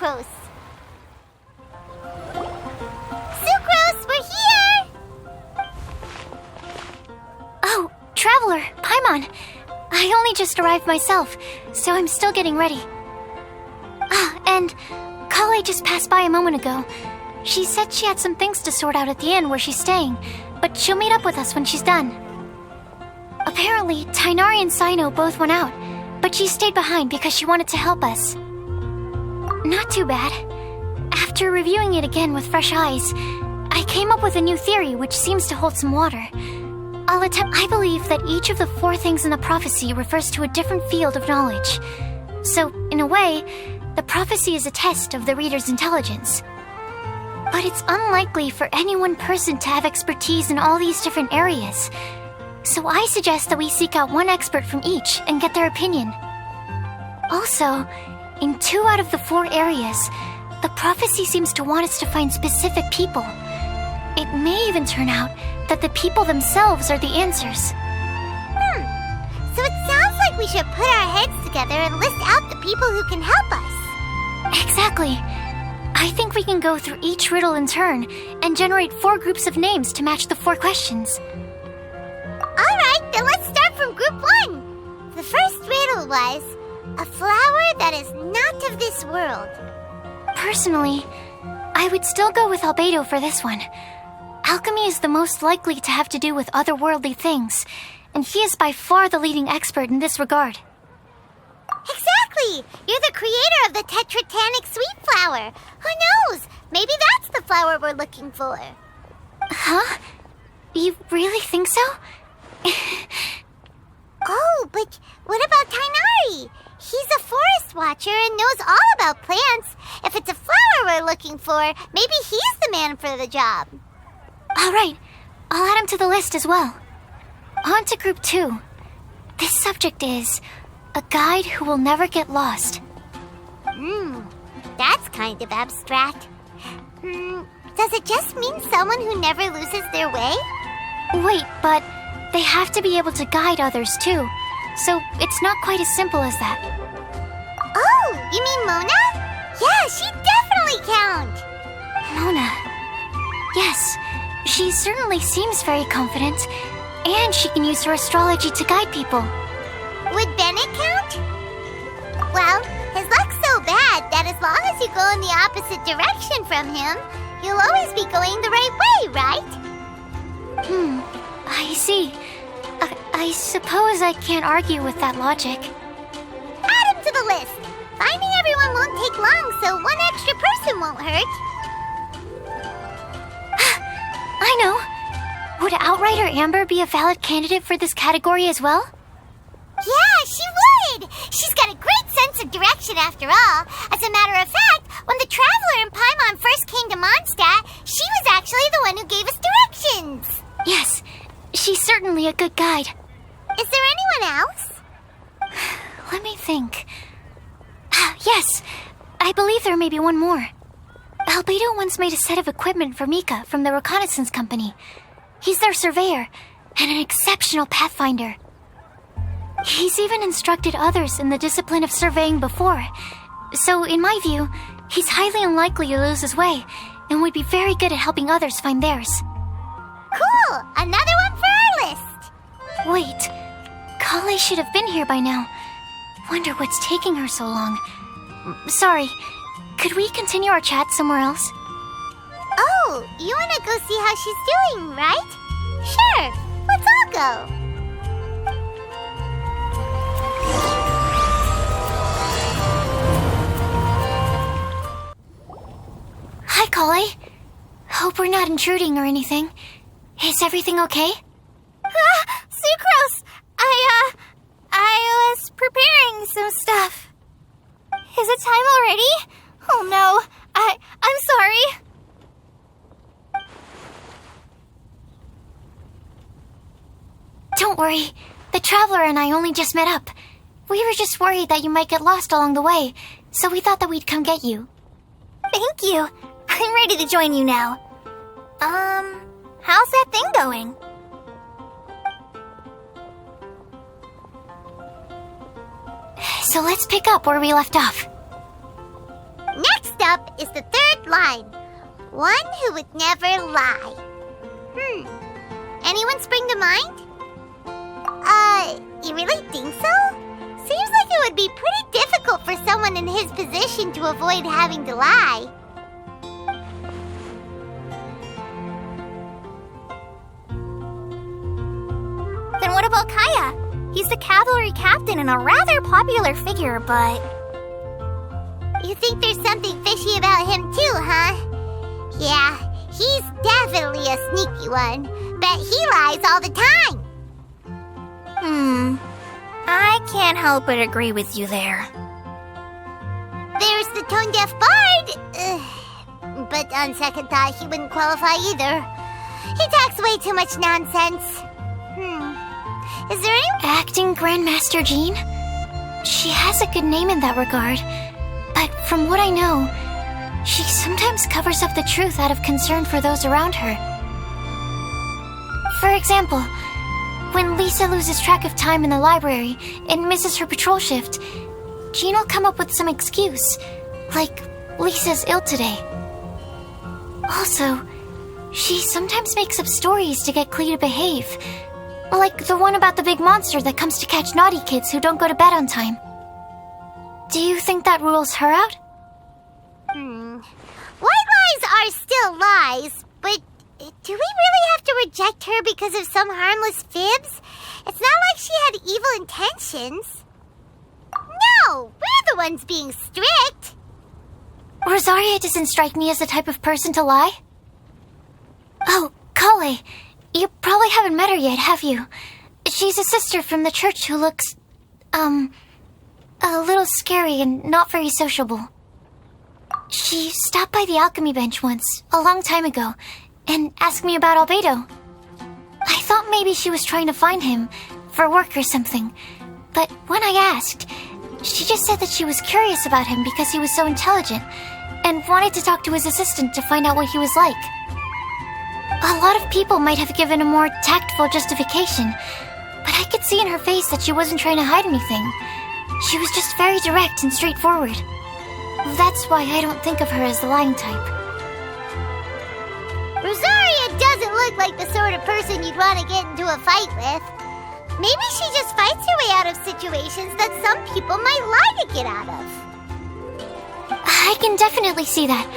Sucrose. Sucrose, we're here! Oh, Traveler, Paimon. I only just arrived myself, so I'm still getting ready. Ah, and Kale just passed by a moment ago. She said she had some things to sort out at the inn where she's staying, but she'll meet up with us when she's done. Apparently, Tainari and Sino both went out, but she stayed behind because she wanted to help us. Not too bad. After reviewing it again with fresh eyes, I came up with a new theory which seems to hold some water. I believe that each of the 4 things in the prophecy refers to a different field of knowledge. So, in a way, the prophecy is a test of the reader's intelligence. But it's unlikely for any one person to have expertise in all these different areas. So I suggest that we seek out one expert from each and get their opinion. Also, in 2 out of the 4 areas, the prophecy seems to want us to find specific people. It may even turn out that the people themselves are the answers. So it sounds like we should put our heads together and list out the people who can help us. Exactly. I think we can go through each riddle in turn and generate 4 groups of names to match the 4 questions. Alright, then let's start from group 1. The first riddle was, a flower that is not of this world. Personally, I would still go with Albedo for this one. Alchemy is the most likely to have to do with otherworldly things, and he is by far the leading expert in this regard. Exactly! You're the creator of the tetratanic sweet flower. Who knows? Maybe that's the flower we're looking for. Huh? You really think so? Oh, but what about Tainari? He's a forest watcher and knows all about plants. If it's a flower we're looking for, maybe he's the man for the job. Alright, I'll add him to the list as well. On to group 2. This subject is a guide who will never get lost. That's kind of abstract. Does it just mean someone who never loses their way? Wait, but they have to be able to guide others too, so it's not quite as simple as that. Oh, you mean Mona? Yeah, she definitely count. Mona. Yes, she certainly seems very confident, and she can use her astrology to guide people. Would Bennett count? Well, his luck's so bad that as long as you go in the opposite direction from him, you'll always be going the right way, right? I see. I suppose I can't argue with that logic. Add him to the list. Finding everyone won't take long, so one extra person won't hurt. I know. Would Outrider Amber be a valid candidate for this category as well? Yeah, she would! She's got a great sense of direction after all. As a matter of fact, when the Traveler and Paimon first came to Mondstadt, she was actually the one who gave us directions. Yes, she's certainly a good guide. Is there anyone else? Let me think. Yes, I believe there may be one more. Albedo once made a set of equipment for Mika from the reconnaissance company. He's their surveyor and an exceptional pathfinder. He's even instructed others in the discipline of surveying before. So, in my view, he's highly unlikely to lose his way and would be very good at helping others find theirs. Cool! Another one for our list! Wait, Kale should have been here by now. Wonder what's taking her so long. Sorry, could we continue our chat somewhere else? Oh, you wanna go see how she's doing, right? Sure, let's all go. Hi, Kale. Hope we're not intruding or anything. Is everything okay? Sucrose! I was preparing some stuff. Is it time already? Oh no, I'm sorry. Don't worry. The Traveler and I only just met up. We were just worried that you might get lost along the way, so we thought that we'd come get you. Thank you. I'm ready to join you now. How's that thing going? So let's pick up where we left off. Next Next up is the third line. One who would never lie. Anyone spring to mind? You really think so? Seems like it would be pretty difficult for someone in his position to avoid having to lie. Then what about Kaya? He's the cavalry captain and a rather popular figure, but... You think there's something fishy about him too, huh? Yeah, he's definitely a sneaky one. Bet he lies all the time. I can't help but agree with you there. There's the tone-deaf bard. But on second thought, he wouldn't qualify either. He talks way too much nonsense. Is there any... Acting Grandmaster Jean? She has a good name in that regard. But from what I know, she sometimes covers up the truth out of concern for those around her. For example, when Lisa loses track of time in the library and misses her patrol shift, Jean will come up with some excuse, like Lisa's ill today. Also, she sometimes makes up stories to get Klee to behave, like the one about the big monster that comes to catch naughty kids who don't go to bed on time. Do you think that rules her out? White lies are still lies, but do we really have to reject her because of some harmless fibs? It's not like she had evil intentions. No, we're the ones being strict. Rosaria doesn't strike me as the type of person to lie. Oh, Kale, you probably haven't met her yet, have you? She's a sister from the church who looks, a little scary and not very sociable. She stopped by the alchemy bench once, a long time ago, and asked me about Albedo. I thought maybe she was trying to find him, for work or something. But when I asked, she just said that she was curious about him because he was so intelligent, and wanted to talk to his assistant to find out what he was like. A lot of people might have given a more tactful justification, but I could see in her face that she wasn't trying to hide anything. She was just very direct and straightforward. That's why I don't think of her as the lying type. Rosaria doesn't look like the sort of person you'd want to get into a fight with. Maybe she just fights her way out of situations that some people might lie to get out of. I can definitely see that.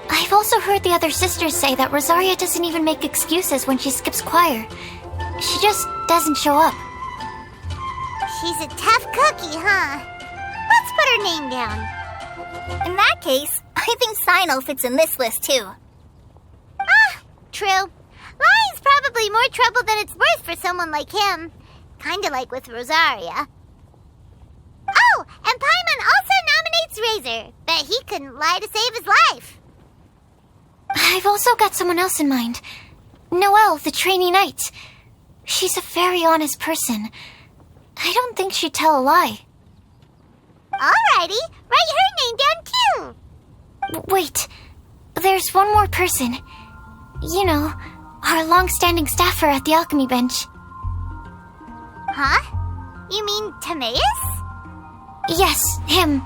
I've also heard the other sisters say that Rosaria doesn't even make excuses when she skips choir. She just doesn't show up. She's a tough cookie, huh? Let's put her name down. In that case, I think Sinal fits in this list too. True. Lying's probably more trouble than it's worth for someone like him. Kinda like with Rosaria. Oh, and Paimon also nominates Razor. Bet he couldn't lie to save his life. I've also got someone else in mind. Noelle, the trainee knight. She's a very honest person. I don't think she'd tell a lie. Alrighty, write her name down too. Wait, there's one more person. You know, our long-standing staffer at the alchemy bench. Huh? You mean Timaeus? Yes, him.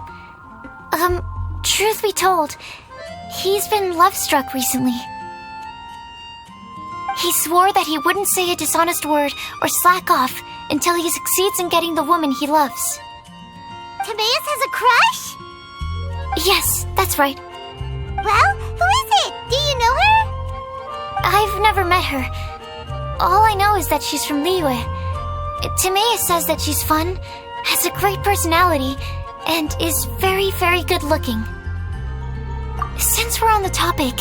Truth be told, he's been love-struck recently. He swore that he wouldn't say a dishonest word or slack off until he succeeds in getting the woman he loves. Timaeus has a crush? Yes, that's right. Well, who is it? Do you know her? I've never met her. All I know is that she's from Liyue. Timaeus says that she's fun, has a great personality, and is very, very good looking. Since we're on the topic,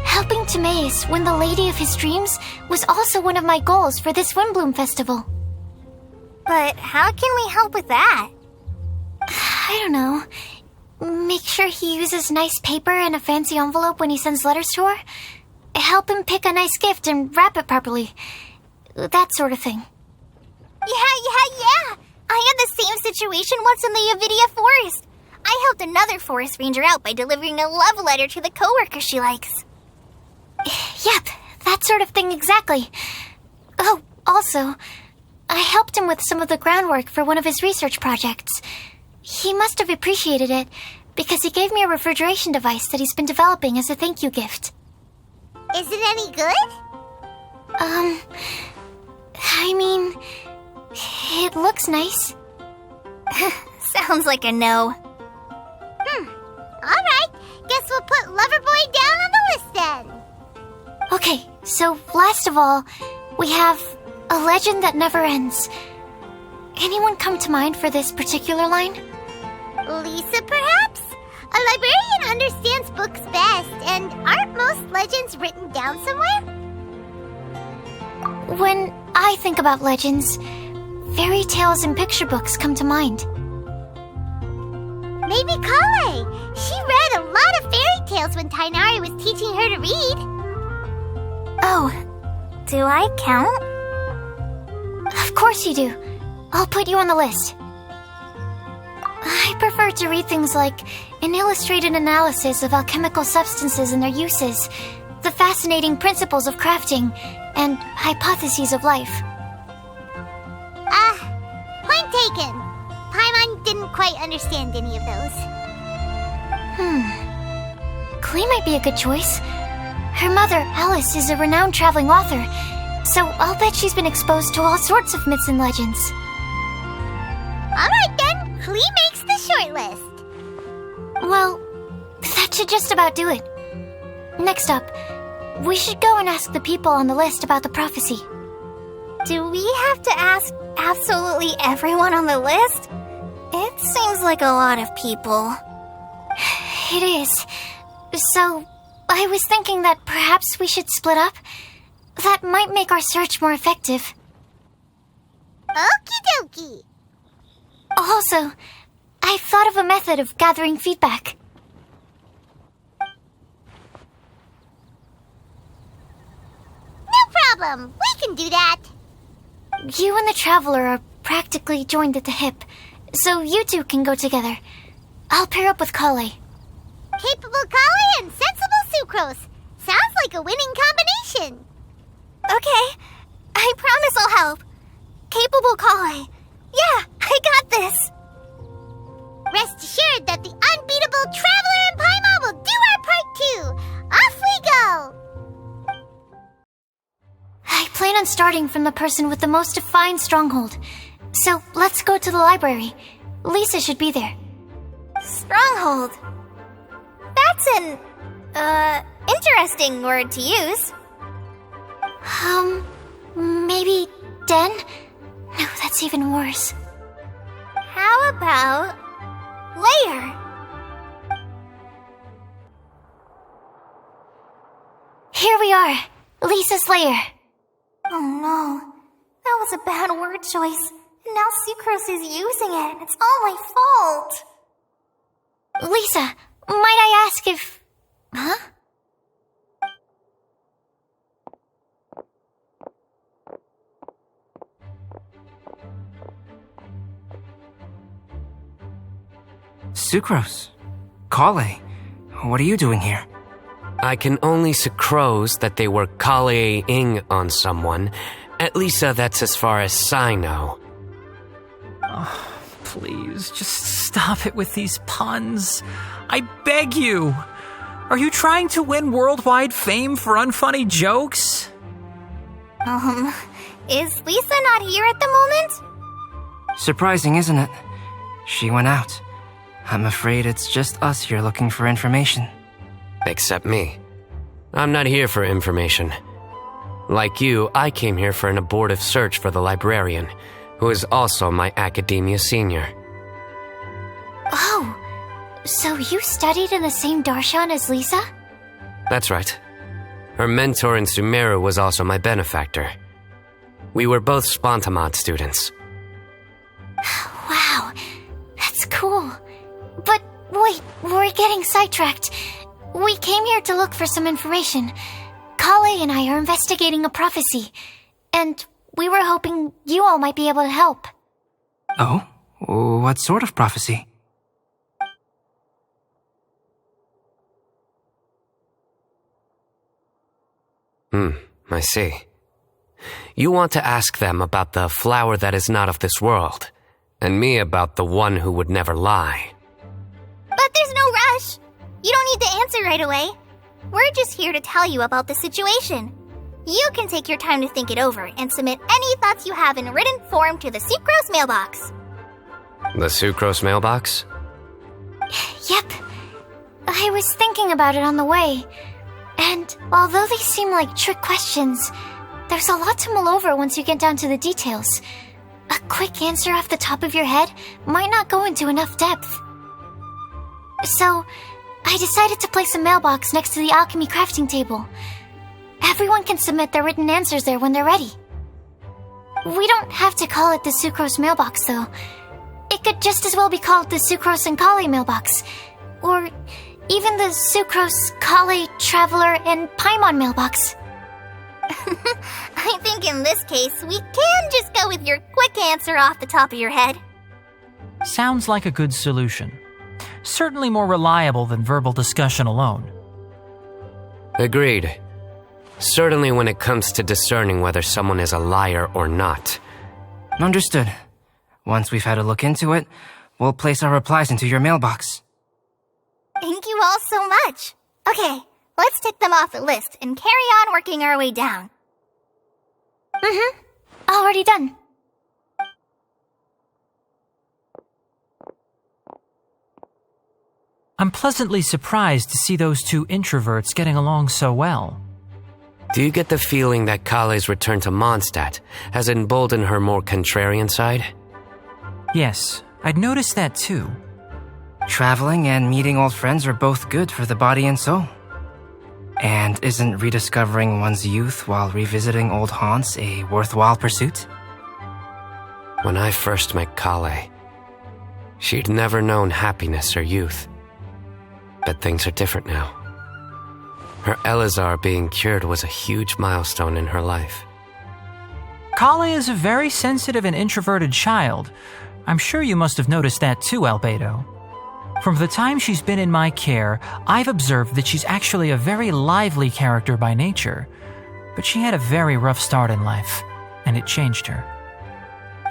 helping Timaeus win the lady of his dreams was also one of my goals for this Windbloom Festival. But how can we help with that? I don't know. Make sure he uses nice paper and a fancy envelope when he sends letters to her. Help him pick a nice gift and wrap it properly. That sort of thing. Yeah. I had the same situation once in the Avidia Forest. I helped another forest ranger out by delivering a love letter to the coworker she likes. Yep, that sort of thing exactly. Oh, also, I helped him with some of the groundwork for one of his research projects. He must have appreciated it, because he gave me a refrigeration device that he's been developing as a thank you gift. Is it any good? I mean, it looks nice. Sounds like a no. Alright, guess we'll put Loverboy down on the list then. Okay, so last of all, we have a legend that never ends. Anyone come to mind for this particular line? Lisa, perhaps? A librarian understands books best, and aren't most legends written down somewhere? When I think about legends, fairy tales and picture books come to mind. Maybe Kale. She read a lot of fairy tales when Tainari was teaching her to read. Oh, do I count? Of course you do. I'll put you on the list. I prefer to read things like an illustrated analysis of alchemical substances and their uses, the fascinating principles of crafting, and hypotheses of life. Point taken. Paimon didn't quite understand any of those. Klee might be a good choice. Her mother, Alice, is a renowned traveling author, so I'll bet she's been exposed to all sorts of myths and legends. Alright then, Klee makes the shortlist. Well, that should just about do it. Next up, we should go and ask the people on the list about the prophecy. Do we have to ask absolutely everyone on the list? It seems like a lot of people. It is. So, I was thinking that perhaps we should split up. That might make our search more effective. Okie dokie. Also, I've thought of a method of gathering feedback. No problem. We can do that. You and the Traveler are practically joined at the hip, so you two can go together. I'll pair up with Kale. Capable Kale and sensible Sucrose. Sounds like a winning combination. Okay, I promise I'll help. Capable Kale. Yeah, I got this. Rest assured that the unbeatable Traveler and Paimon will do our part too. Off we go. I plan on starting from the person with the most defined stronghold. So let's go to the library. Lisa should be there. Stronghold. That's an, interesting word to use. Maybe den? No, that's even worse. How about layer? Here we are, Lisa's lair. Oh no, that was a bad word choice. And now Sucrose is using it. It's all my fault. Lisa, might I ask if... Huh? Sucrose. Kale. What are you doing here? I can only sucrose that they were Kale-ing on someone. At least that's as far as I know. Oh, please, just stop it with these puns. I beg you. Are you trying to win worldwide fame for unfunny jokes? Is Lisa not here at the moment? Surprising, isn't it? She went out. I'm afraid it's just us here looking for information. Except me. I'm not here for information. Like you, I came here for an abortive search for the librarian, who is also my academia senior. Oh, so you studied in the same darshan as Lisa? That's right. Her mentor in Sumeru was also my benefactor. We were both Spontamod students. Wow, that's cool. But wait, we're getting sidetracked. We came here to look for some information. Kale and I are investigating a prophecy, and we were hoping you all might be able to help. Oh? What sort of prophecy? I see. You want to ask them about the flower that is not of this world, and me about the one who would never lie. But there's no rush. You don't need to answer right away. We're just here to tell you about the situation. You can take your time to think it over and submit any thoughts you have in written form to the Sucrose mailbox. The Sucrose mailbox? Yep. I was thinking about it on the way. And although they seem like trick questions, there's a lot to mull over once you get down to the details. A quick answer off the top of your head might not go into enough depth. So, I decided to place a mailbox next to the alchemy crafting table. Everyone can submit their written answers there when they're ready. We don't have to call it the Sucrose mailbox, though. It could just as well be called the Sucrose and Kale mailbox. Or even the Sucrose, Kale, Traveler, and Paimon mailbox. I think in this case, we can just go with your quick answer off the top of your head. Sounds like a good solution. Certainly more reliable than verbal discussion alone. Agreed. Certainly when it comes to discerning whether someone is a liar or not. Understood. Once we've had a look into it, we'll place our replies into your mailbox. Thank you all so much. Okay, let's tick them off the list and carry on working our way down. Already done. I'm pleasantly surprised to see those two introverts getting along so well. Do you get the feeling that Kale's return to Mondstadt has emboldened her more contrarian side? Yes, I'd noticed that too. Traveling and meeting old friends are both good for the body and soul. And isn't rediscovering one's youth while revisiting old haunts a worthwhile pursuit? When I first met Kale, she'd never known happiness or youth. But things are different now. Her Elazar being cured was a huge milestone in her life. Kale is a very sensitive and introverted child. I'm sure you must have noticed that too, Albedo. From the time she's been in my care, I've observed that she's actually a very lively character by nature. But she had a very rough start in life, and it changed her.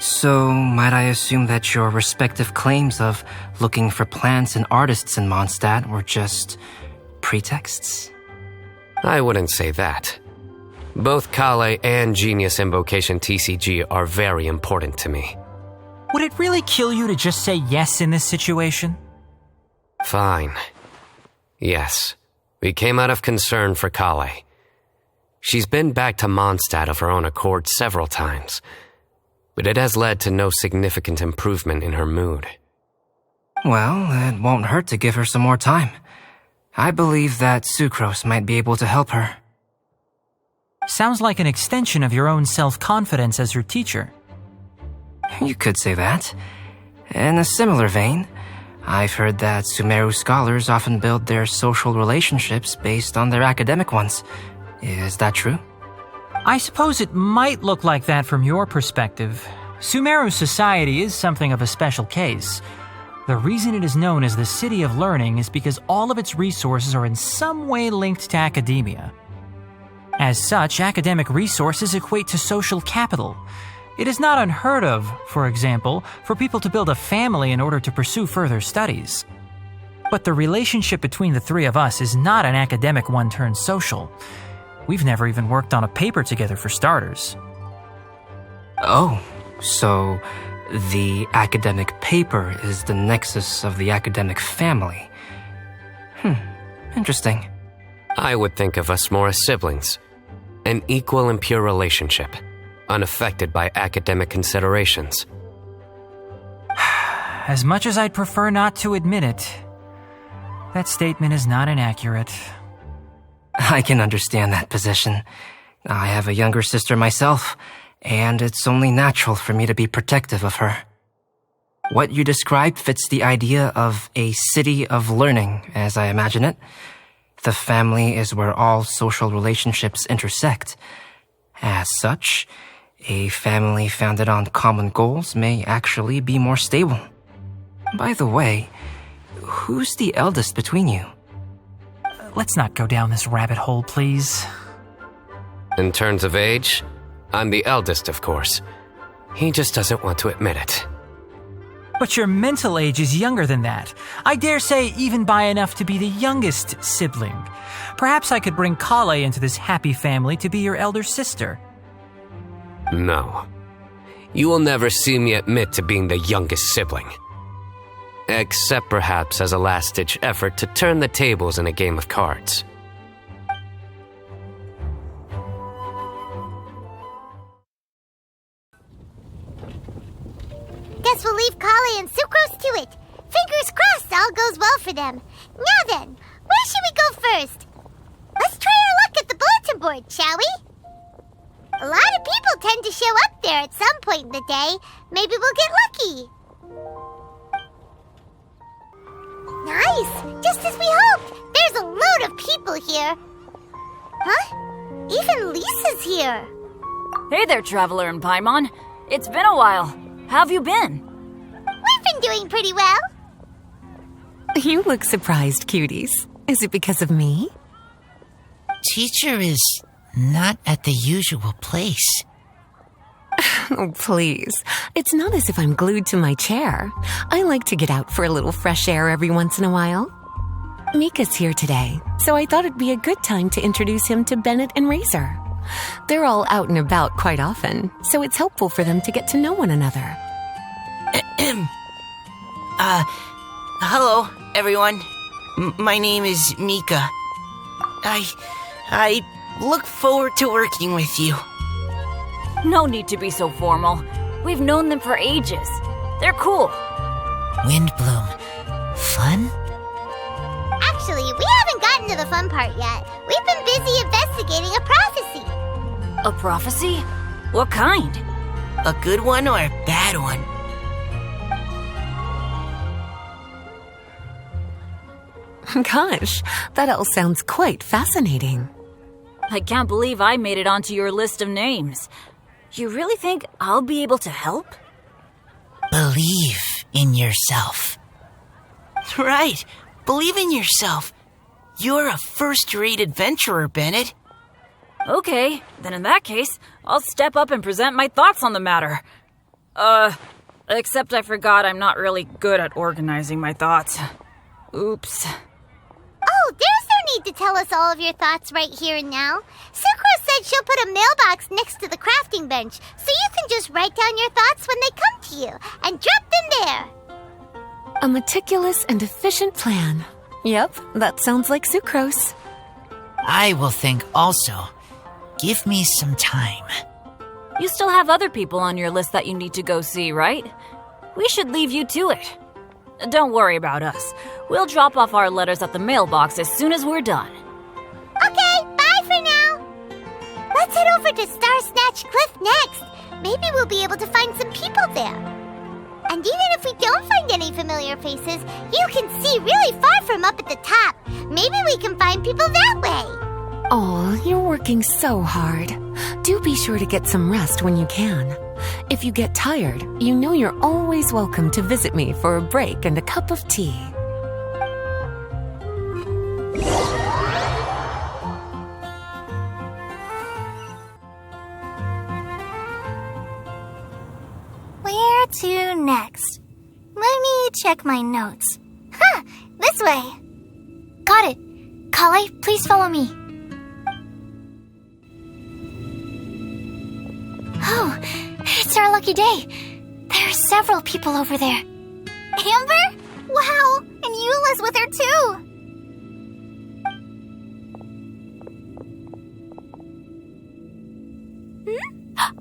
So, might I assume that your respective claims of looking for plants and artists in Mondstadt were just pretexts? I wouldn't say that. Both Kale and Genius Invocation TCG are very important to me. Would it really kill you to just say yes in this situation? Fine. Yes, we came out of concern for Kale. She's been back to Mondstadt of her own accord several times, but it has led to no significant improvement in her mood. Well, it won't hurt to give her some more time. I believe that Sucrose might be able to help her. Sounds like an extension of your own self-confidence as her teacher. You could say that. In a similar vein, I've heard that Sumeru scholars often build their social relationships based on their academic ones. Is that true? I suppose it might look like that from your perspective. Sumeru society is something of a special case. The reason it is known as the City of Learning is because all of its resources are in some way linked to academia. As such, academic resources equate to social capital. It is not unheard of, for example, for people to build a family in order to pursue further studies. But the relationship between the three of us is not an academic one turned social. We've never even worked on a paper together for starters. Oh, so the academic paper is the nexus of the academic family. Interesting. I would think of us more as siblings. An equal and pure relationship, unaffected by academic considerations. As much as I'd prefer not to admit it, that statement is not inaccurate. I can understand that position. I have a younger sister myself, and it's only natural for me to be protective of her. What you described fits the idea of a city of learning, as I imagine it. The family is where all social relationships intersect. As such, a family founded on common goals may actually be more stable. By the way, who's the eldest between you? Let's not go down this rabbit hole, please. In terms of age, I'm the eldest, of course. He just doesn't want to admit it. But your mental age is younger than that. I dare say even by enough to be the youngest sibling. Perhaps I could bring Kale into this happy family to be your elder sister. No. You will never see me admit to being the youngest sibling. Except perhaps as a last-ditch effort to turn the tables in a game of cards. Guess we'll leave Kale and Sucrose to it. Fingers crossed all goes well for them. Now then, where should we go first? Let's try our luck at the bulletin board, shall we? A lot of people tend to show up there at some point in the day. Maybe we'll get lucky. Nice! Just as we hoped! There's a load of people here. Huh? Even Lisa's here. Hey there, Traveler and Paimon. It's been a while. How have you been? We've been doing pretty well. You look surprised, cuties. Is it because of me? Teacher is not at the usual place. Oh, please. It's not as if I'm glued to my chair. I like to get out for a little fresh air every once in a while. Mika's here today, so I thought it'd be a good time to introduce him to Bennett and Razor. They're all out and about quite often, so it's helpful for them to get to know one another. Hello, everyone. My name is Mika. I look forward to working with you. No need to be so formal. We've known them for ages. They're cool. Windbloom. Fun? Actually, we haven't gotten to the fun part yet. We've been busy investigating a prophecy. A prophecy? What kind? A good one or a bad one? Gosh, that all sounds quite fascinating. I can't believe I made it onto your list of names. You really think I'll be able to help? Believe in yourself. Right. Believe in yourself. You're a first-rate adventurer, Bennett. Okay, then in that case, I'll step up and present my thoughts on the matter. Except I forgot I'm not really good at organizing my thoughts. Oops. Oh, there's no need to tell us all of your thoughts right here and now. Sucrose said she'll put a mailbox next to the crafting bench, so you can just write down your thoughts when they come to you, and drop them there. A meticulous and efficient plan. Yep, that sounds like Sucrose. I will think also. Give me some time. You still have other people on your list that you need to go see, right? We should leave you to it. Don't worry about us. We'll drop off our letters at the mailbox as soon as we're done. Okay, bye for now. Let's head over to Star Snatch Cliff next. Maybe we'll be able to find some people there. And even if we don't find any familiar faces, you can see really far from up at the top. Maybe we can find people that way. Oh, you're working so hard. Do be sure to get some rest when you can. If you get tired, you know you're always welcome to visit me for a break and a cup of tea. Where to next? Let me check my notes. Huh, this way. Got it. Kale, please follow me. Oh, it's our lucky day. There are several people over there. Amber? Wow, and Eula's with her too.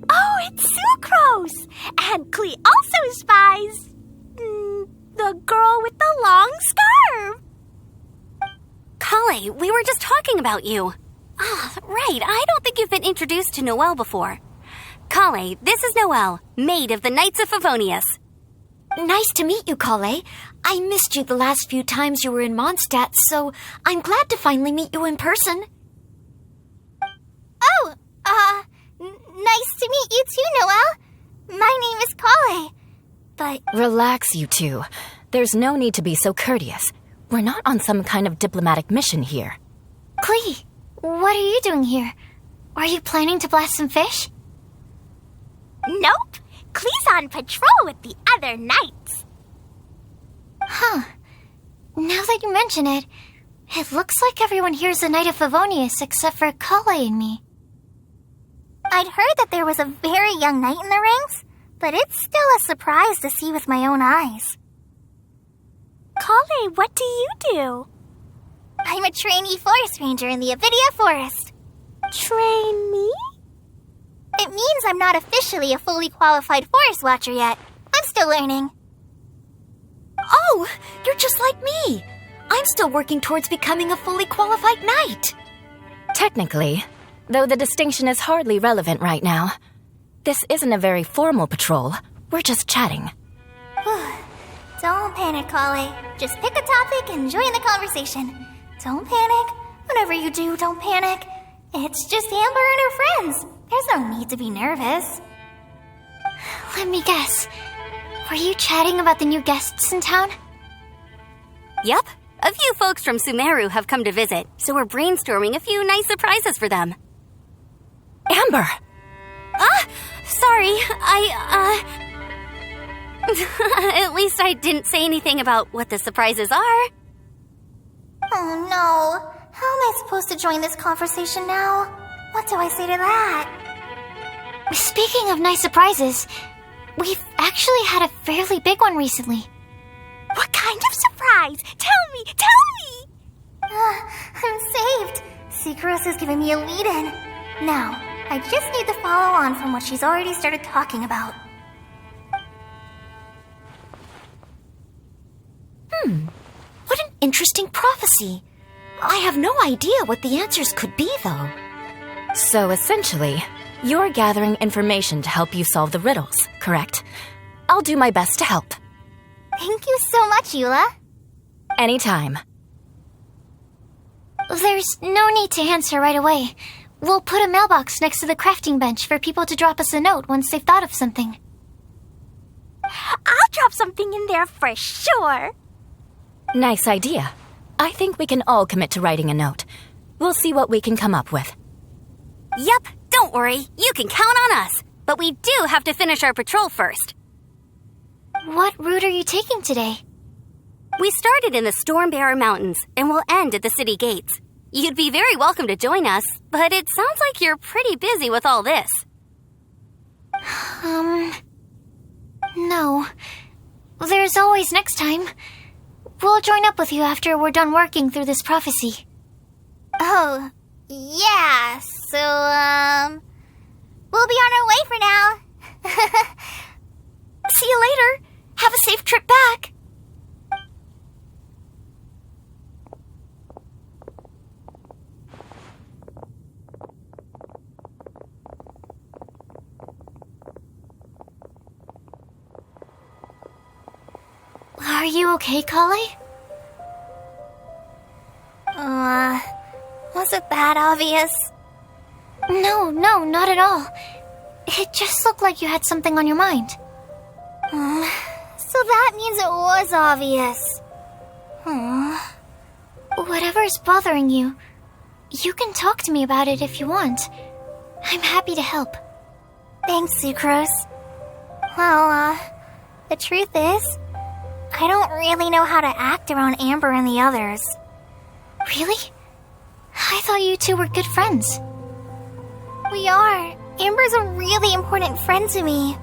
Oh, it's Sucrose! And Klee also spies the girl with the long scarf. Kale, we were just talking about you. Ah, right. I don't think you've been introduced to Noelle before. Kale, this is Noelle, maid of the Knights of Favonius. Nice to meet you, Kale. I missed you the last few times you were in Mondstadt, so I'm glad to finally meet you in person. Oh, nice to meet you too, Noelle. My name is Kale, but... Relax, you two. There's no need to be so courteous. We're not on some kind of diplomatic mission here. Klee, what are you doing here? Are you planning to blast some fish? Nope. Klee's on patrol with the other knights. Huh. Now that you mention it, it looks like everyone here's a Knight of Favonius except for Kale and me. I'd heard that there was a very young knight in the ranks, but it's still a surprise to see with my own eyes. Kale, what do you do? I'm a trainee forest ranger in the Avidia Forest. Trainee? It means I'm not officially a fully qualified forest watcher yet. I'm still learning. Oh, you're just like me. I'm still working towards becoming a fully qualified knight. Technically, though the distinction is hardly relevant right now. This isn't a very formal patrol. We're just chatting. Don't panic, Kale. Just pick a topic and join the conversation. Don't panic. Whatever you do, don't panic. It's just Amber and her friends. There's no need to be nervous. Let me guess. Were you chatting about the new guests in town? Yup. A few folks from Sumeru have come to visit, so we're brainstorming a few nice surprises for them. Amber! Sorry, At least I didn't say anything about what the surprises are. Oh no. How am I supposed to join this conversation now? What do I say to that? Speaking of nice surprises, we've actually had a fairly big one recently. What kind of surprise? Tell me! I'm saved. Secros has given me a lead-in. Now, I just need to follow on from what she's already started talking about. What an interesting prophecy. I have no idea what the answers could be, though. So essentially, you're gathering information to help you solve the riddles, correct? I'll do my best to help. Thank you so much, Eula. Anytime. There's no need to answer right away. We'll put a mailbox next to the crafting bench for people to drop us a note once they've thought of something. I'll drop something in there for sure. Nice idea. I think we can all commit to writing a note. We'll see what we can come up with. Yup, don't worry. You can count on us. But we do have to finish our patrol first. What route are you taking today? We started in the Stormbearer Mountains and will end at the city gates. You'd be very welcome to join us, but it sounds like you're pretty busy with all this. No. There's always next time. We'll join up with you after we're done working through this prophecy. Oh, yeah, so, we'll be on our way for now. See you later. Have a safe trip back. Are you okay, Kale? Was it that obvious? No, not at all. It just looked like you had something on your mind. So that means it was obvious. Whatever's bothering you, you can talk to me about it if you want. I'm happy to help. Thanks, Sucrose. Well, the truth is, I don't really know how to act around Amber and the others. Really? I thought you two were good friends. We are. Amber's a really important friend to me.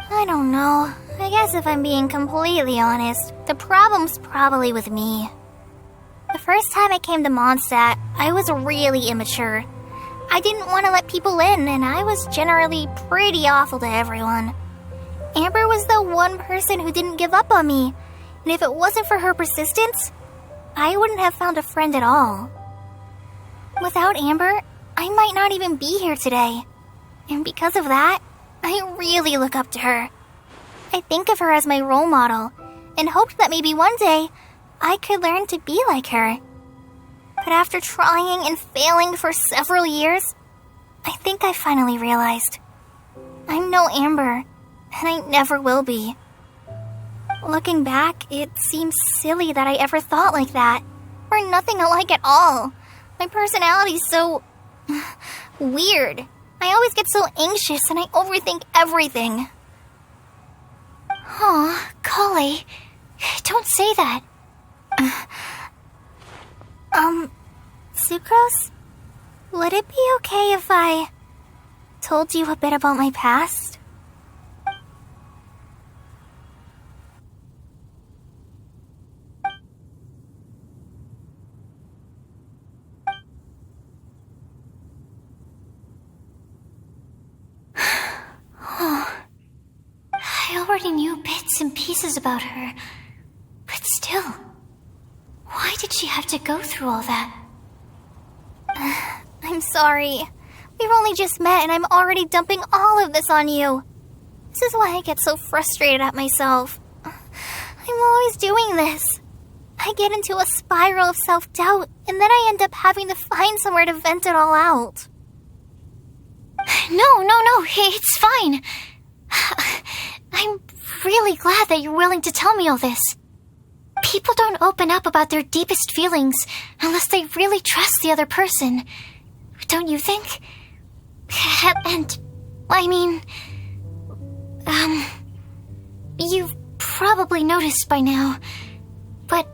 I don't know. I guess if I'm being completely honest, the problem's probably with me. The first time I came to Mondstadt, I was really immature. I didn't want to let people in, and I was generally pretty awful to everyone. Amber was the one person who didn't give up on me, and if it wasn't for her persistence, I wouldn't have found a friend at all. Without Amber, I might not even be here today. And because of that, I really look up to her. I think of her as my role model, and hoped that maybe one day, I could learn to be like her. But after trying and failing for several years, I think I finally realized. I'm no Amber, and I never will be. Looking back, it seems silly that I ever thought like that. We're nothing alike at all. My personality's so weird. I always get so anxious and I overthink everything. Aw, Kale, Don't say that. Sucrose? Would it be okay if I told you a bit about my past? I already knew bits and pieces about her, but still, why did she have to go through all that? I'm sorry. We've only just met and I'm already dumping all of this on you. This is why I get so frustrated at myself. I'm always doing this. I get into a spiral of self-doubt and then I end up having to find somewhere to vent it all out. No, it's fine. I'm really glad that you're willing to tell me all this. People don't open up about their deepest feelings unless they really trust the other person. Don't you think? And, I mean... you've probably noticed by now, but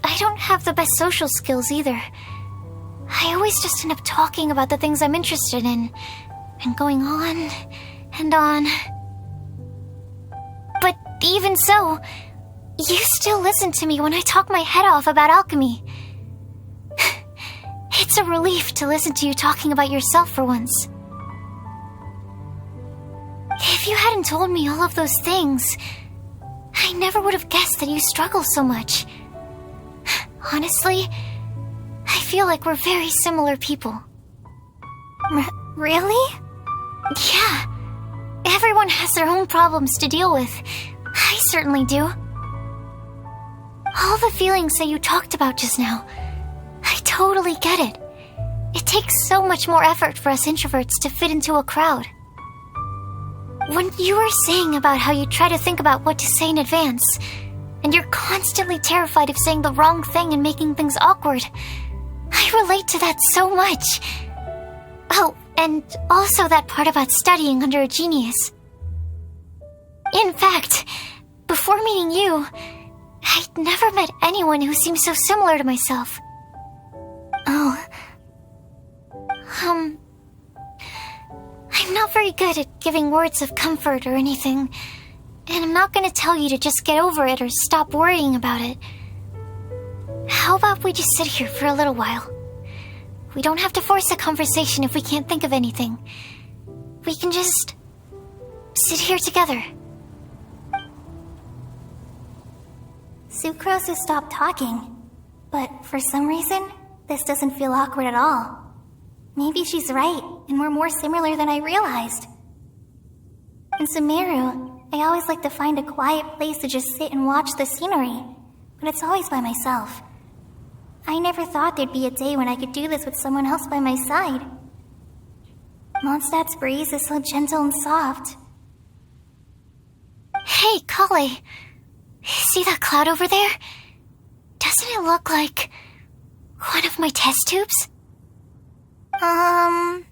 I don't have the best social skills either. I always just end up talking about the things I'm interested in, and going on and on. But even so, you still listen to me when I talk my head off about alchemy. It's a relief to listen to you talking about yourself for once. If you hadn't told me all of those things, I never would have guessed that you struggle so much. Honestly, I feel like we're very similar people. Really? Yeah. Everyone has their own problems to deal with. I certainly do. All the feelings that you talked about just now, I totally get it. It takes so much more effort for us introverts to fit into a crowd. When you were saying about how you try to think about what to say in advance, and you're constantly terrified of saying the wrong thing and making things awkward, I relate to that so much. Oh, and also that part about studying under a genius. In fact, before meeting you, I'd never met anyone who seemed so similar to myself. Oh. I'm not very good at giving words of comfort or anything, and I'm not gonna tell you to just get over it or stop worrying about it. How about we just sit here for a little while? We don't have to force a conversation if we can't think of anything. We can just sit here together. Sucrose has stopped talking, but for some reason, this doesn't feel awkward at all. Maybe she's right, and we're more similar than I realized. In Sumeru, I always like to find a quiet place to just sit and watch the scenery, but it's always by myself. I never thought there'd be a day when I could do this with someone else by my side. Mondstadt's breeze is so gentle and soft. Hey, Kale. See that cloud over there? Doesn't it look like one of my test tubes? I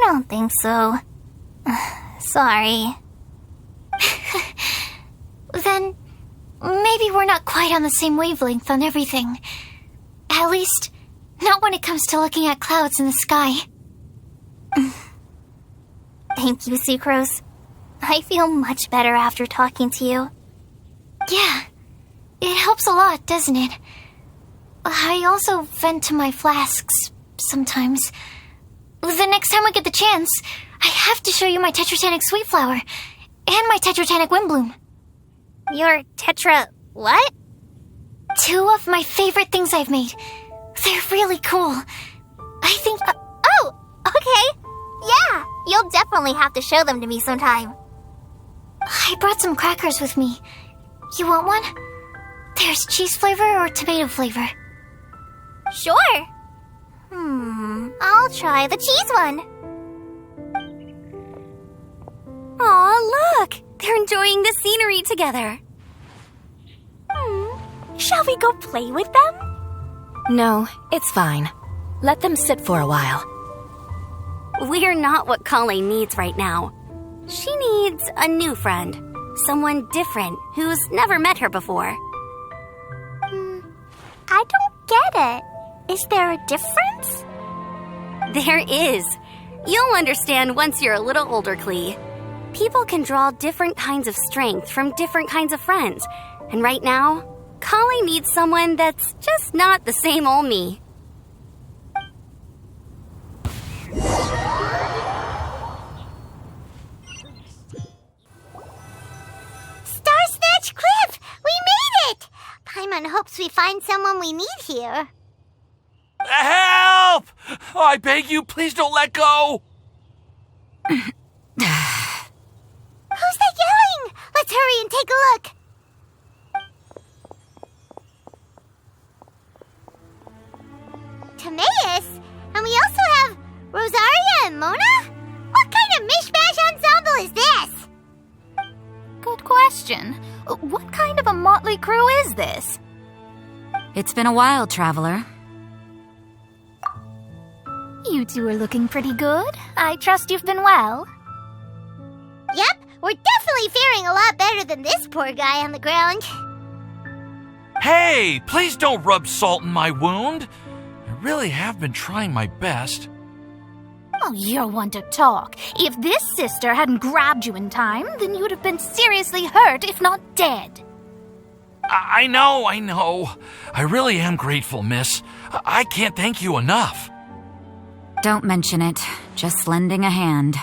don't think so. Sorry. Then maybe we're not quite on the same wavelength on everything. At least, not when it comes to looking at clouds in the sky. Thank you, Sucrose. I feel much better after talking to you. Yeah, it helps a lot, doesn't it? I also vent to my flasks sometimes. The next time I get the chance, I have to show you my Tetratanic Sweet Flower and my Tetratanic Windbloom. Your Tetra... what? 2 of my favorite things I've made. They're really cool. I think... oh, okay. Yeah, you'll definitely have to show them to me sometime. I brought some crackers with me. You want one? There's cheese flavor or tomato flavor. Sure. I'll try the cheese one. Aw, look! They're enjoying the scenery together. Shall we go play with them? No, it's fine. Let them sit for a while. We're not what Kale needs right now. She needs a new friend. Someone different who's never met her before. I don't get it. Is there a difference? There is. You'll understand once you're a little older, Klee. People can draw different kinds of strength from different kinds of friends. And right now, Kali needs someone that's just not the same old me. Star Snatch Cliff! We made it! Paimon hopes we find someone we need here. Help! Oh, I beg you, please don't let go! Who's that yelling? Let's hurry and take a look. Timaeus? And we also have Rosaria and Mona? What kind of mishmash ensemble is this? Good question. What kind of a motley crew is this? It's been a while, Traveler. You two are looking pretty good. I trust you've been well. Yep, we're definitely faring a lot better than this poor guy on the ground. Hey, please don't rub salt in my wound. I really have been trying my best. Oh, you're one to talk. If this sister hadn't grabbed you in time, then you would have been seriously hurt, if not dead. I know. I really am grateful, miss. I can't thank you enough. Don't mention it. Just lending a hand.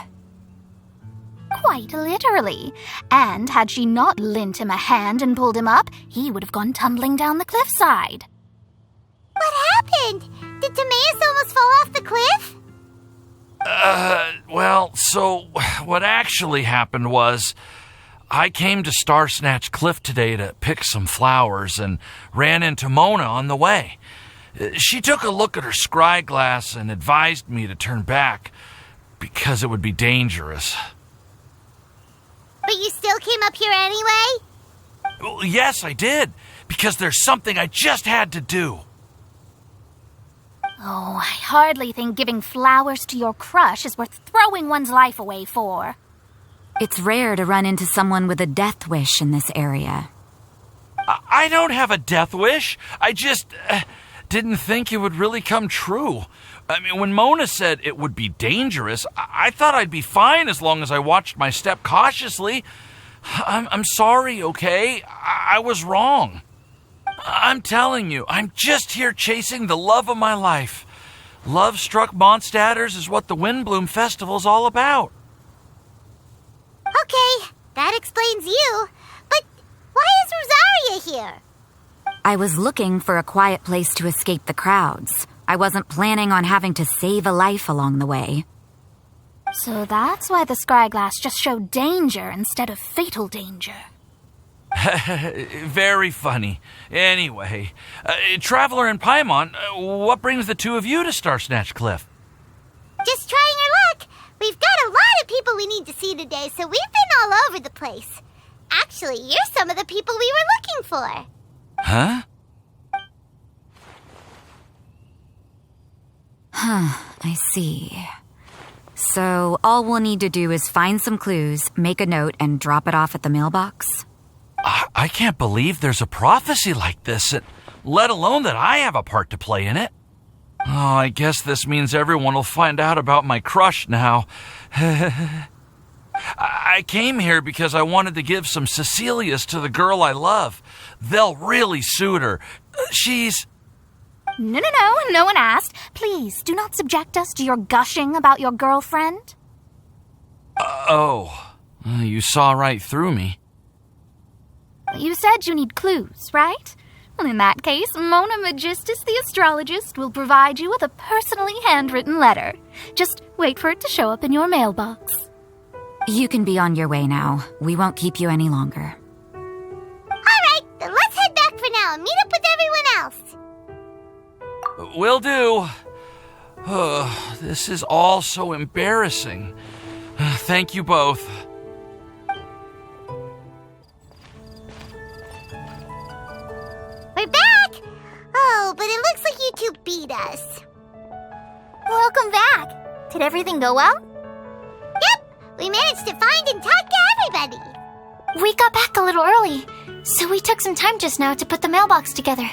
Quite literally. And had she not lent him a hand and pulled him up, he would have gone tumbling down the cliffside. What happened? Did Timaeus almost fall off the cliff? Well, so what actually happened was I came to Star Snatch Cliff today to pick some flowers and ran into Mona on the way. She took a look at her scry glass and advised me to turn back because it would be dangerous. But you still came up here anyway? Well, yes, I did, because there's something I just had to do. Oh, I hardly think giving flowers to your crush is worth throwing one's life away for. It's rare to run into someone with a death wish in this area. I don't have a death wish. I just didn't think it would really come true. I mean, when Mona said it would be dangerous, I thought I'd be fine as long as I watched my step cautiously. I'm sorry, okay? I was wrong. I'm telling you, I'm just here chasing the love of my life. Love-struck Mondstadters is what the Windbloom Festival's all about. Okay, that explains you. But why is Rosaria here? I was looking for a quiet place to escape the crowds. I wasn't planning on having to save a life along the way. So that's why the scryglass just showed danger instead of fatal danger. Very funny. Anyway, Traveler and Paimon, what brings the two of you to Star Snatch Cliff? Just trying our luck. We've got a lot of people we need to see today, so we've been all over the place. Actually, you're some of the people we were looking for. Huh? I see. So all we'll need to do is find some clues, make a note, and drop it off at the mailbox? I can't believe there's a prophecy like this, let alone that I have a part to play in it. Oh, I guess this means everyone will find out about my crush now. I came here because I wanted to give some Cecilias to the girl I love. They'll really suit her. She's... No one asked. Please, do not subject us to your gushing about your girlfriend. You saw right through me. You said you need clues, right? Well, in that case, Mona Magistus the astrologist will provide you with a personally handwritten letter. Just wait for it to show up in your mailbox. You can be on your way now. We won't keep you any longer. All right, then let's head back for now and meet up with everyone else. Will do. This is all so embarrassing. Thank you both. We're back! Oh, but it looks like you two beat us. Welcome back. Did everything go well? Yep, we managed to find and talk to everybody. We got back a little early, so we took some time just now to put the mailbox together.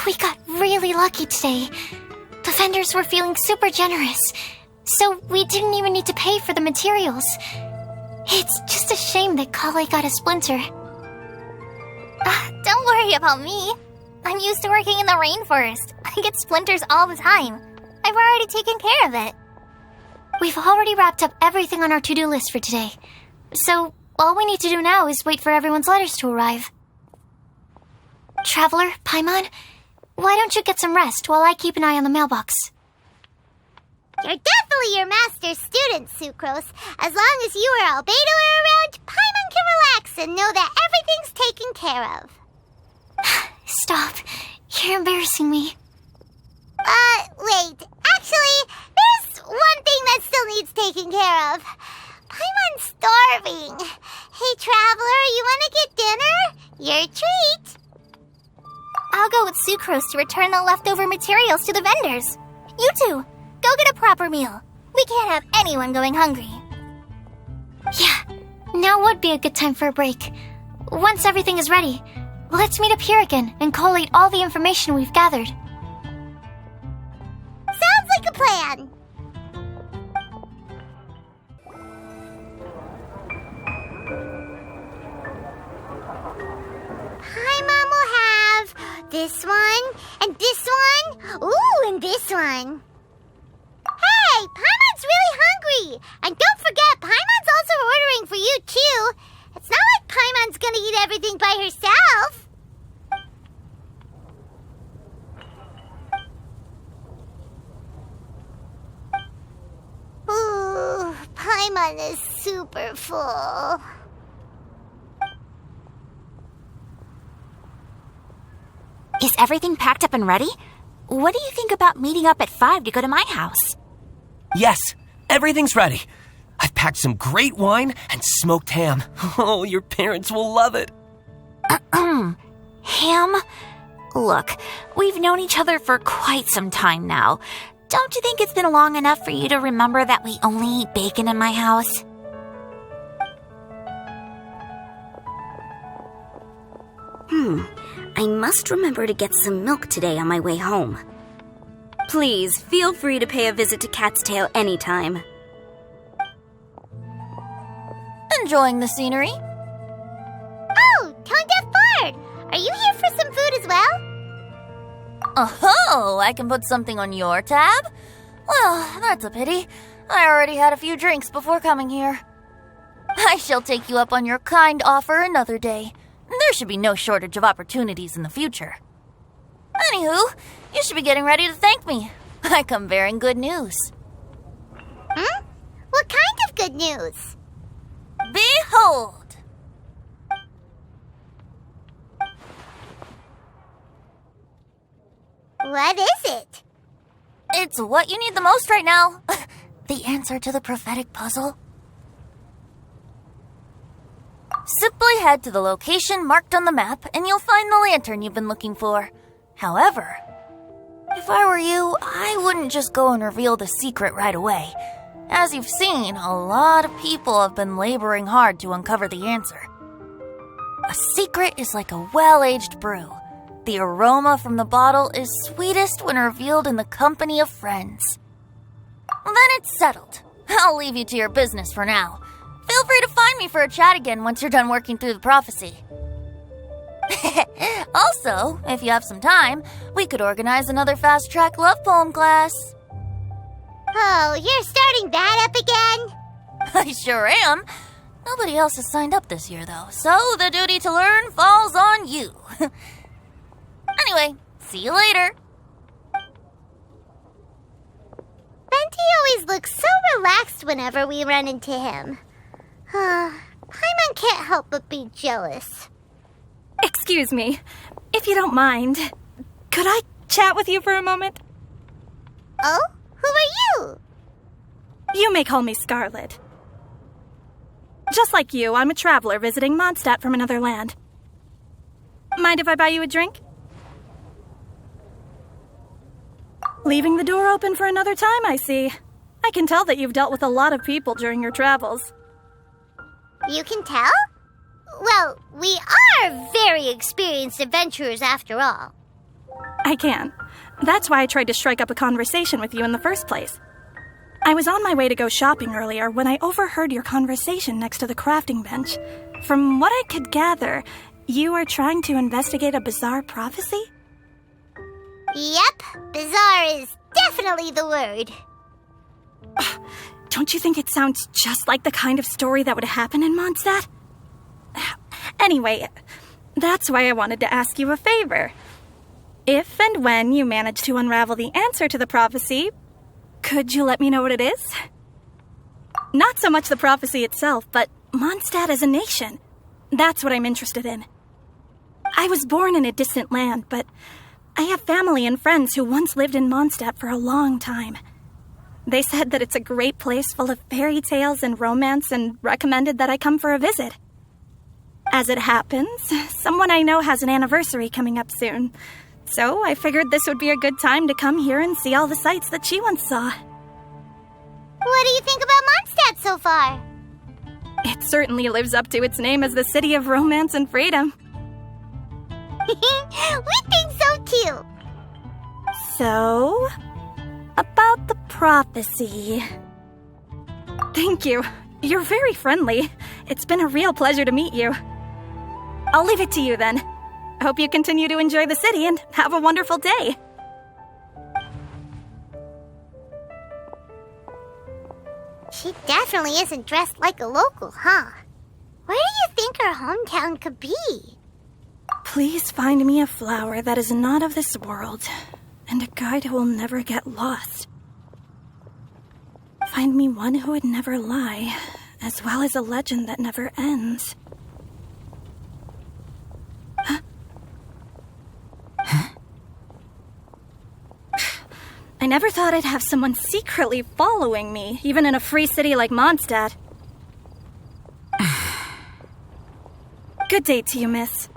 We got really lucky today. The vendors were feeling super generous, so we didn't even need to pay for the materials. It's just a shame that Kale got a splinter. Don't worry about me. I'm used to working in the rainforest. I get splinters all the time. I've already taken care of it. We've already wrapped up everything on our to-do list for today. So, all we need to do now is wait for everyone's letters to arrive. Traveler, Paimon, why don't you get some rest while I keep an eye on the mailbox? You're definitely your master's student, Sucrose. As long as you or Albedo are around, Paimon can relax and know that everything's taken care of. Stop. You're embarrassing me. Wait. Actually, there's one thing that still needs taking care of. Paimon's starving. Hey, Traveler, you want to get dinner? Your treat. I'll go with Sucrose to return the leftover materials to the vendors. You two, go get a proper meal. We can't have anyone going hungry. Yeah, now would be a good time for a break. Once everything is ready, let's meet up here again and collate all the information we've gathered. Sounds like a plan. Paimon will have this one, and this one, ooh, and this one. Hey, Paimon's really hungry! And don't forget, Paimon's also ordering for you, too. It's not like Paimon's gonna eat everything by herself. Ooh, Paimon is super full. Is everything packed up and ready? What do you think about meeting up at 5 to go to my house? Yes, everything's ready. I've packed some great wine and smoked ham. Oh, your parents will love it. Ham? Look, we've known each other for quite some time now. Don't you think it's been long enough for you to remember that we only eat bacon in my house? I must remember to get some milk today on my way home. Please, feel free to pay a visit to Cat's Tail anytime. Enjoying the scenery? Oh, Tone Deaf Bard! Are you here for some food as well? Oh, I can put something on your tab? Well, that's a pity. I already had a few drinks before coming here. I shall take you up on your kind offer another day. There should be no shortage of opportunities in the future. Anywho, you should be getting ready to thank me. I come bearing good news. What kind of good news? Behold! What is it? It's what you need the most right now. The answer to the prophetic puzzle. Simply head to the location marked on the map and you'll find the lantern you've been looking for. However, if I were you, I wouldn't just go and reveal the secret right away. As you've seen, a lot of people have been laboring hard to uncover the answer. A secret is like a well-aged brew. The aroma from the bottle is sweetest when revealed in the company of friends. Then it's settled. I'll leave you to your business for now. Feel free to find me for a chat again once you're done working through the prophecy. Also, if you have some time, we could organize another fast-track love poem class. Oh, you're starting that up again? I sure am. Nobody else has signed up this year, though, so the duty to learn falls on you. Anyway, see you later. Venti always looks so relaxed whenever we run into him. Paimon can't help but be jealous. Excuse me, if you don't mind, could I chat with you for a moment? Oh? Who are you? You may call me Scarlet. Just like you, I'm a traveler visiting Mondstadt from another land. Mind if I buy you a drink? Leaving the door open for another time, I see. I can tell that you've dealt with a lot of people during your travels. You can tell? Well, we are very experienced adventurers after all. I can. That's why I tried to strike up a conversation with you in the first place. I was on my way to go shopping earlier when I overheard your conversation next to the crafting bench. From what I could gather, you are trying to investigate a bizarre prophecy? Yep, bizarre is definitely the word. Don't you think it sounds just like the kind of story that would happen in Mondstadt? Anyway, that's why I wanted to ask you a favor. If and when you manage to unravel the answer to the prophecy, could you let me know what it is? Not so much the prophecy itself, but Mondstadt as a nation. That's what I'm interested in. I was born in a distant land, but I have family and friends who once lived in Mondstadt for a long time. They said that it's a great place full of fairy tales and romance and recommended that I come for a visit. As it happens, someone I know has an anniversary coming up soon, so I figured this would be a good time to come here and see all the sights that she once saw. What do you think about Mondstadt so far? It certainly lives up to its name as the city of romance and freedom. We think so too. So, about the prophecy. Thank you. You're very friendly. It's been a real pleasure to meet you. I'll leave it to you then. Hope you continue to enjoy the city and have a wonderful day. She definitely isn't dressed like a local, huh? Where do you think her hometown could be? Please find me a flower that is not of this world, and a guide who will never get lost. Find me one who would never lie, as well as a legend that never ends. I never thought I'd have someone secretly following me, even in a free city like Mondstadt. Good day to you, miss.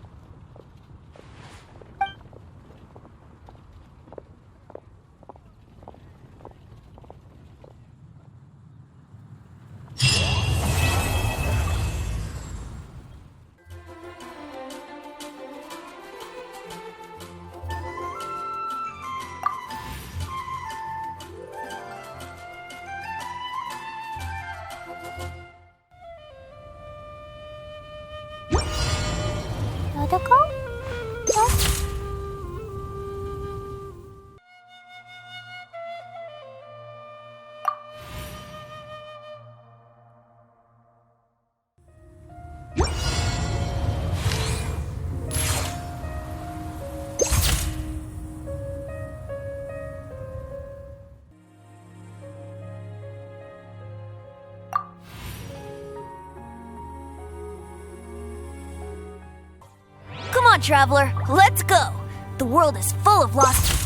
Come on, traveler, let's go. The world is full of lost...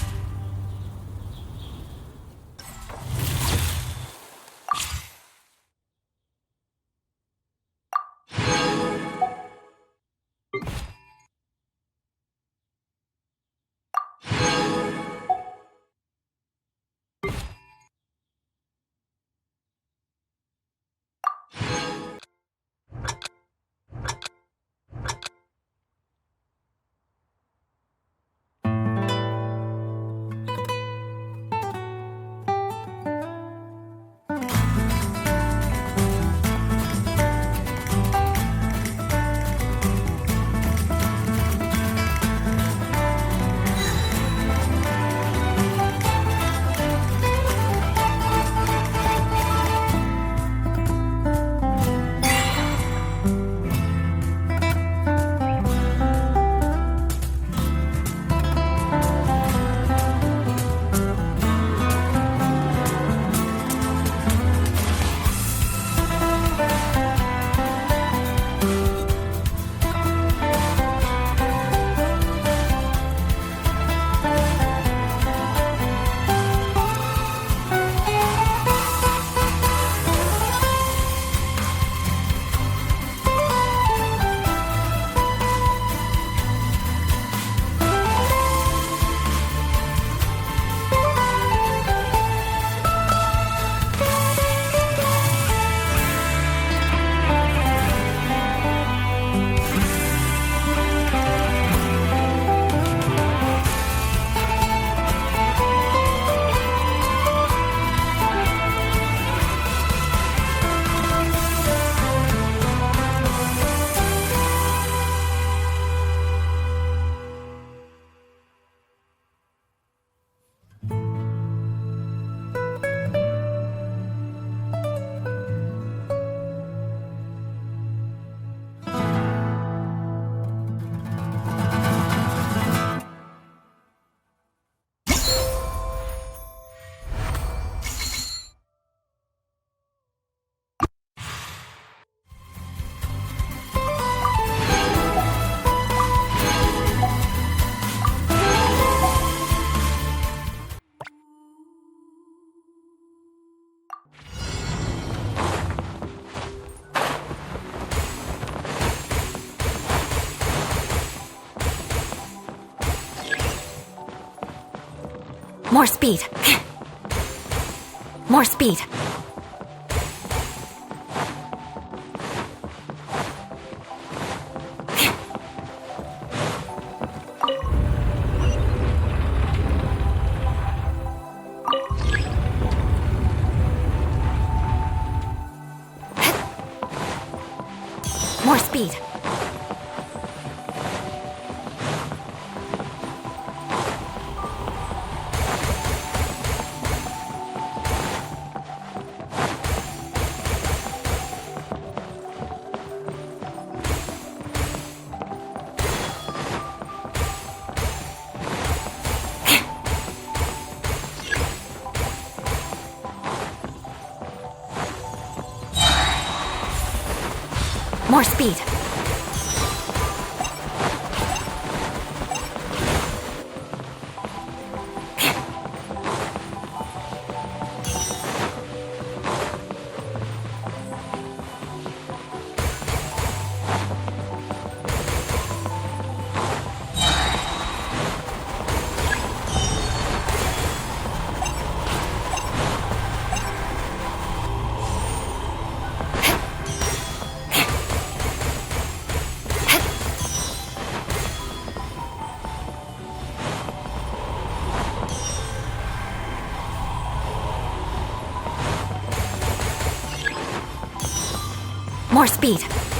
More speed. More speed. More speed. More speed. More speed.